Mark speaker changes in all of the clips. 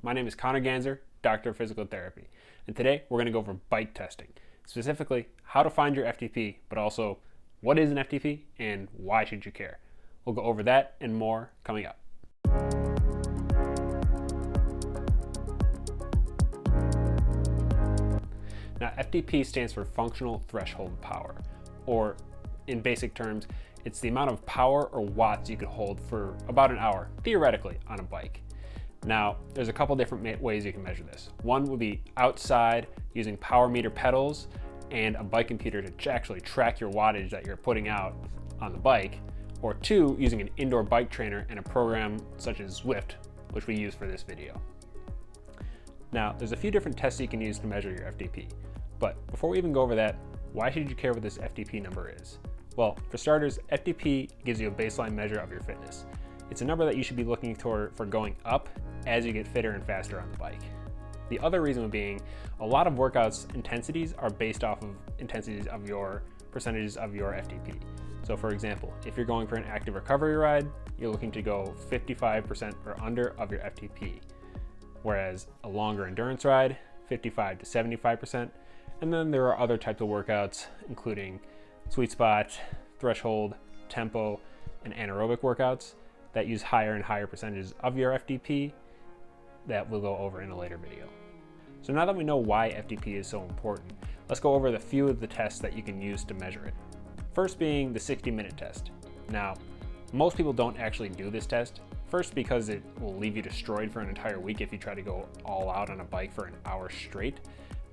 Speaker 1: My name is Connor Ganser, Doctor of Physical Therapy, and today we're going to go over bike testing, specifically how to find your FTP, but also what is an FTP and why should you care. We'll go over that and more coming up. Now, FTP stands for Functional Threshold Power, or in basic terms, it's the amount of power or watts you can hold for about an hour, theoretically, on a bike. Now, there's a couple different ways you can measure this. One would be outside using power meter pedals and a bike computer to actually track your wattage that you're putting out on the bike, or two, using an indoor bike trainer and a program such as Zwift, which we use for this video. Now, there's a few different tests you can use to measure your FTP, but before we even go over that, why should you care what this FTP number is? Well, for starters, FTP gives you a baseline measure of your fitness. It's a number that you should be looking toward for going up as you get fitter and faster on the bike. The other reason being, a lot of workouts intensities are based off of intensities of your percentages of your FTP. So for example, if you're going for an active recovery ride, you're looking to go 55% or under of your FTP, whereas a longer endurance ride, 55 to 75%. And then there are other types of workouts, including sweet spot, threshold, tempo, and anaerobic workouts that use higher and higher percentages of your FTP that we'll go over in a later video. So now that we know why FTP is so important, let's go over the few of the tests that you can use to measure it. First being the 60-minute test. Now, most people don't actually do this test. First, because it will leave you destroyed for an entire week if you try to go all out on a bike for an hour straight.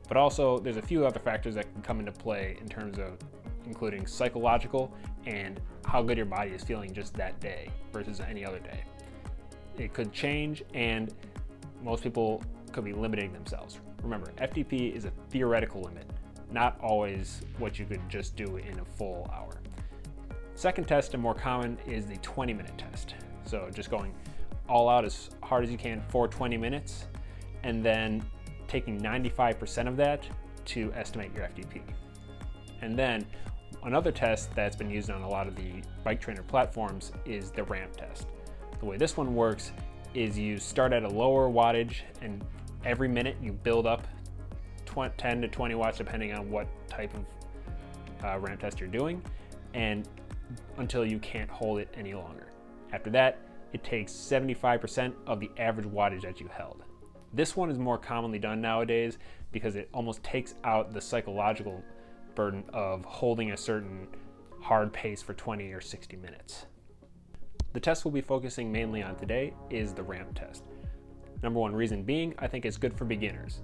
Speaker 1: But also, there's a few other factors that can come into play in terms of including psychological and how good your body is feeling just that day versus any other day. It could change, and most people could be limiting themselves. Remember, FTP is a theoretical limit, not always what you could just do in a full hour. Second test, and more common, is the 20-minute test. So just going all out as hard as you can for 20 minutes, and then taking 95% of that to estimate your FTP. And then another test that's been used on a lot of the bike trainer platforms is the ramp test. The way this one works is you start at a lower wattage, and every minute you build up 10 to 20 watts depending on what type of ramp test you're doing, and until you can't hold it any longer. After that, it takes 75% of the average wattage that you held. This one is more commonly done nowadays because it almost takes out the psychological burden of holding a certain hard pace for 20 or 60 minutes. The test we'll be focusing mainly on today is the ramp test. Number one reason being, I think it's good for beginners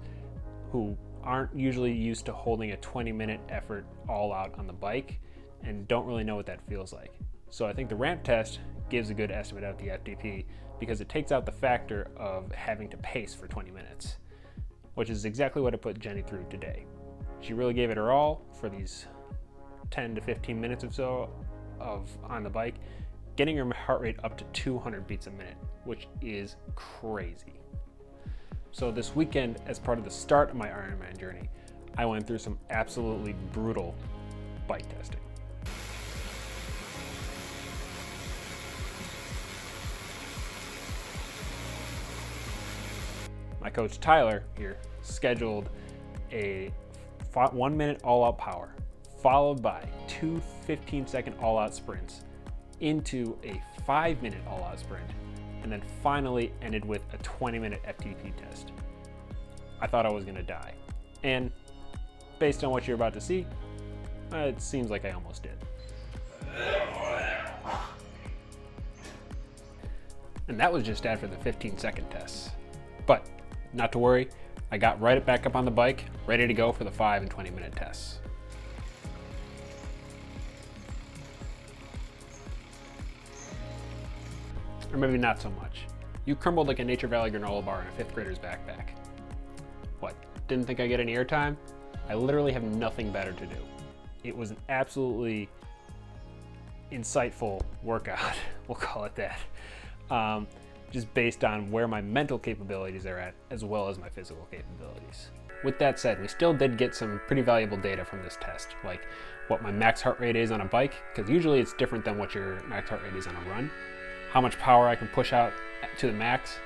Speaker 1: who aren't usually used to holding a 20-minute effort all out on the bike and don't really know what that feels like. So I think the ramp test gives a good estimate of the FTP because it takes out the factor of having to pace for 20 minutes, which is exactly what I put Jenny through today. She really gave it her all for these 10 to 15 minutes or so of on the bike, getting her heart rate up to 200 beats a minute, which is crazy. So this weekend, as part of the start of my Ironman journey, I went through some absolutely brutal bike testing. My coach Tyler here scheduled a 1 minute all-out power, followed by two 15-second all-out sprints into a 5-minute all-out sprint, and then finally ended with a 20-minute FTP test. I thought I was gonna die. And based on what you're about to see, it seems like I almost did. And that was just after the 15-second tests. But not to worry, I got right back up on the bike, ready to go for the 5 and 20-minute tests. Or maybe not so much. You crumbled like a Nature Valley granola bar in a 5th grader's backpack. What, didn't think I'd get any airtime? I literally have nothing better to do. It was an absolutely insightful workout, we'll call it that. Just based on where my mental capabilities are at, as well as my physical capabilities. With that said, we still did get some pretty valuable data from this test, like what my max heart rate is on a bike, because usually it's different than what your max heart rate is on a run, how much power I can push out to the max,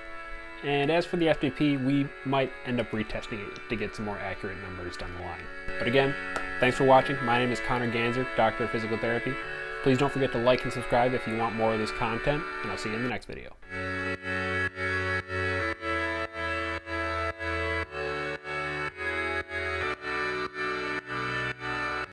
Speaker 1: And as for the FTP, we might end up retesting it to get some more accurate numbers down the line. But again, thanks for watching. My name is Connor Ganser, Doctor of Physical Therapy. Please don't forget to like and subscribe if you want more of this content, and I'll see you in the next video.